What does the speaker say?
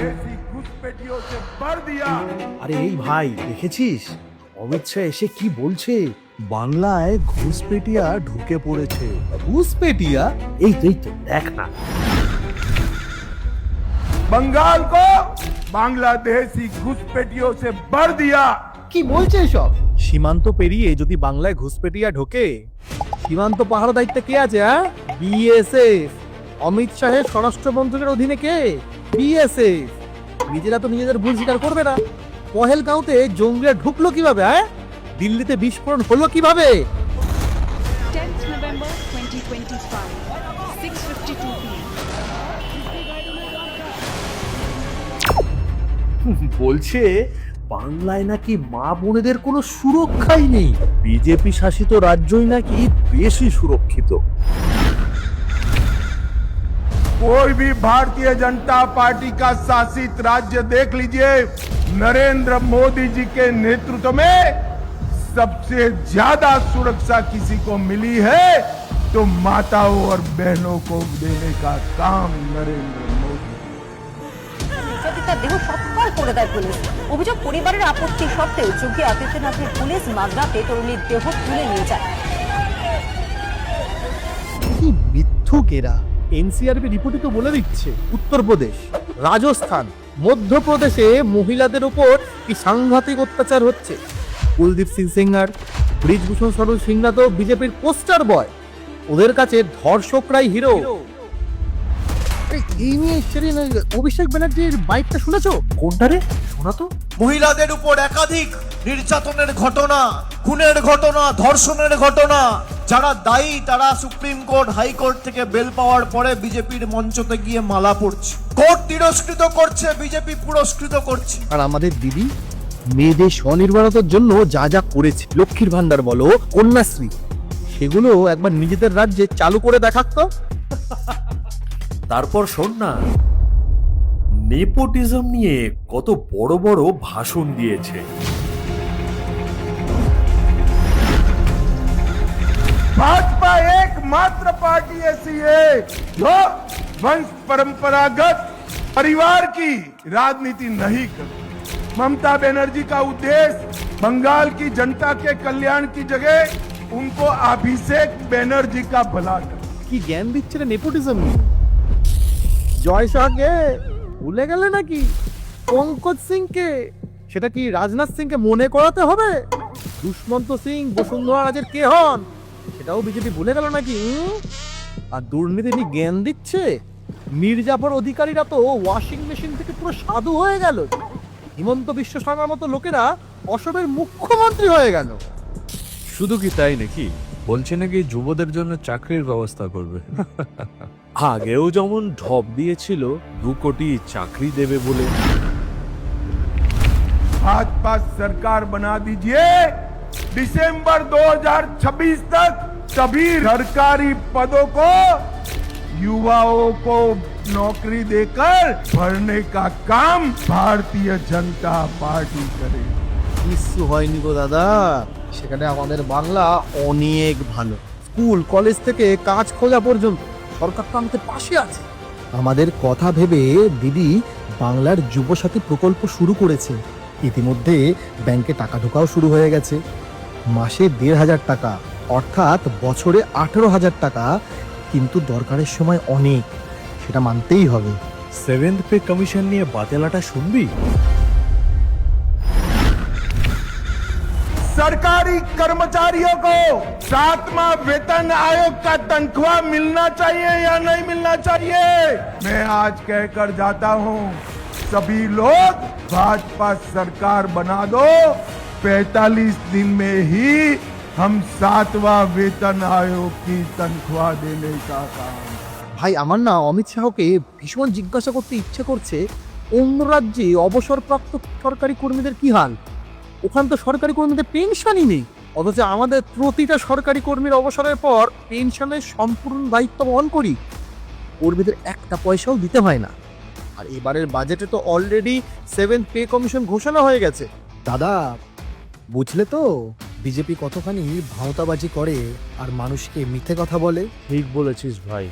देसी घुसपैठियों से भर दिया। আরে এই ভাই দেখেছিস অমিত শাহ এসে কি বলছে? বাংলায় ঘুষপেটিয়া ঢুকে পড়েছে। ঘুষপেটিয়া? এই তো দেখ না। बंगाल को बांग्लादेशी घुसपैठियों से भर दिया। কি বলছে এসব? সীমান্ত পেরিয়ে যদি বাংলায় ঘুষপেটিয়া ঢোকে, সীমান্ত পাহারা দায়িত্বে কে আছে? বিএসএফ। অমিত শাহের স্বরাষ্ট্রমন্ত্রকের অধীনে কে? বিএসএফ। নিজেরা তো নিজেদের ভুল স্বীকার করবে না। পহেলগাঁওতে জঙ্গিরা ঢুকলো কিভাবে? দিল্লিতে বিস্ফোরণ হলো কিভাবে? 10th November 2025, 6:52 p.m. বলছে বাংলায় নাকি মা বোনেদের কোনো সুরক্ষাই নেই। বিজেপি শাসিত রাজ্যই নাকি বেশি সুরক্ষিত। कोई भी भारतीय जनता पार्टी का शासित राज्य देख लीजिए, नरेंद्र मोदी जी के नेतृत्व में सबसे ज्यादा सुरक्षा किसी को मिली है तो माताओं और बहनों को देने का काम नरेंद्र मोदी। নির্যাতিতার দেহ সৎকার করে দেয় পুলিশ। অভিযোগ পরিবারের আপত্তি সত্ত্বেও যোগী আদিত্যনাথের পুলিশ মাঝরাতে তরুণীর দেহ তুলে নিয়ে যায়। কি মিথ্যুকেরা! এনসিআরবি রিপোর্টে তো বলে দিচ্ছে উত্তরপ্রদেশ, রাজস্থান, মধ্যপ্রদেশে মহিলাদের উপর কি সাংঘাতিক অত্যাচার হচ্ছে। কুলদীপ সিং সেঙ্গার, ব্রিজভূষণ সরোজ সিংরা তো বিজেপির পোস্টার বয়। ওদের কাছে ধর্ষকরাই হিরো। এই নিয়ে অভিষেক ব্যানার্জির বাইকটা শুনেছো? কোনটা রে? শোনা তো। মহিলাদের উপর একাধিক নির্যাতনের ঘটনা, খুনের ঘটনা, ধর্ষণের ঘটনা, যারা দায়ী তারা সুপ্রিম কোর্ট, হাইকোর্ট থেকে বেল পাওয়ার পরে বিজেপির মঞ্চতে গিয়ে মালা পড়ছে। কোর্ট তিরস্কৃত করছে, বিজেপি পুরস্কৃত করছে। আর আমাদের দিদি মেয়েদের স্বনির্ভরতার জন্য যা যা করেছে, লক্ষ্মীর ভান্ডার বলো, কন্যাশ্রী, সেগুলো একবার নিজেদের রাজ্যে চালু করে দেখাক তো। তারপর শোন না, নেপোটিজম নিয়ে কত বড় বড় ভাষণ দিয়েছে। भाजपा एकमात्र पार्टी ऐसी है जो वंश परंपरागत परिवार की राजनीति नहीं करती। ममता बनर्जी का उद्देश्य बंगाल की जनता के कल्याण की जगह उनको अभिषेक बनर्जी का भला करना। কি জ্ঞান দিচ্ছে রে নেপোটিজম নিয়ে? জয় শাহকে ভুলে গেলে নাকি? পঙ্কজ সিংকে? সেটা কি রাজনাথ সিংকে মনে করাতে হবে? দুষ্মন্ত সিং বসুন্ধরা রাজের কে হন সেটাও বিজেপি ভুলে গেল নাকি? আর দুর্নীতি নিয়ে জ্ঞান দিচ্ছে। মির্জাফর অধিকারীরা তো ওয়াশিং মেশিন থেকে পুরো সাধু হয়ে গেল। হিমন্ত বিশ্ব শর্মার মতো লোকেরা অসমের মুখ্যমন্ত্রী হয়ে গেল। শুধু কি তাই নাকি, বলছে নাকি যুবদের জন্য চাকরির ব্যবস্থা করবে। আগেও যেমন ঢপ দিয়েছিল 2 কোটি চাকরি দেবে বলে। भाजपा सरकार बना दीजिए, दिसंबर 2026 तक सभी सरकारी पदों को युवाओं को नौकरी देकर भरने का काम भारतीय जनता पार्टी करे। কিছু হয়নি গো দাদা, সেখানে আমাদের বাংলা অনেক ভালো। স্কুল কলেজ থেকে কাজ খোঁজা পর্যন্ত সরকার তো আমাদের পাশে আছে। আমাদের কথা ভেবে দিদি বাংলার যুবসাথী প্রকল্প শুরু করেছে। ইতিমধ্যে ব্যাংকে টাকা ঢোকাও শুরু হয়ে গেছে। মাসে 1,500 টাকা, অর্থাৎ বছরে 18,000 টাকা। কিন্তু দরকারের সময় অনেক, সেটা মানতেই হবে। 7th পে কমিশন নিয়ে বাতেলাটা শুনবি? सरकारी कर्मचारियों को 7वां वेतन आयोग का तनख्वाह मिलना चाहिए या नहीं मिलना चाहिए? मैं आज कहकर जाता हूं, सभी लोग भाजपा सरकार बना दो, 45 दिन में ही हम 7वां वेतन आयोग की तनख्वाह देने का काम। ভাই আমার না অমিত শাহকে ভীষণ জিজ্ঞাসা করতে ইচ্ছে করছে, অন্য রাজ্যে অবসরপ্রাপ্ত সরকারি কর্মীদের কি হাল? ওখানে তো সরকারি কর্মীদের পেনশনই নেই, অথচ আমাদের প্রতিটা সরকারি কর্মীর অবসরের পর পেনশনের সম্পূর্ণ দায়িত্ব বহন করি। কর্মীদের একটা পয়সাও দিতে হয় না। আর এবারের বাজেটে তো অলরেডি 7th পে কমিশন ঘোষণা হয়ে গেছে। দাদা বুঝলে তো বিজেপি কতখানি ভাওতাবাজি করে আর মানুষকে মিথ্যে কথা বলে। ঠিক বলেছিস ভাই।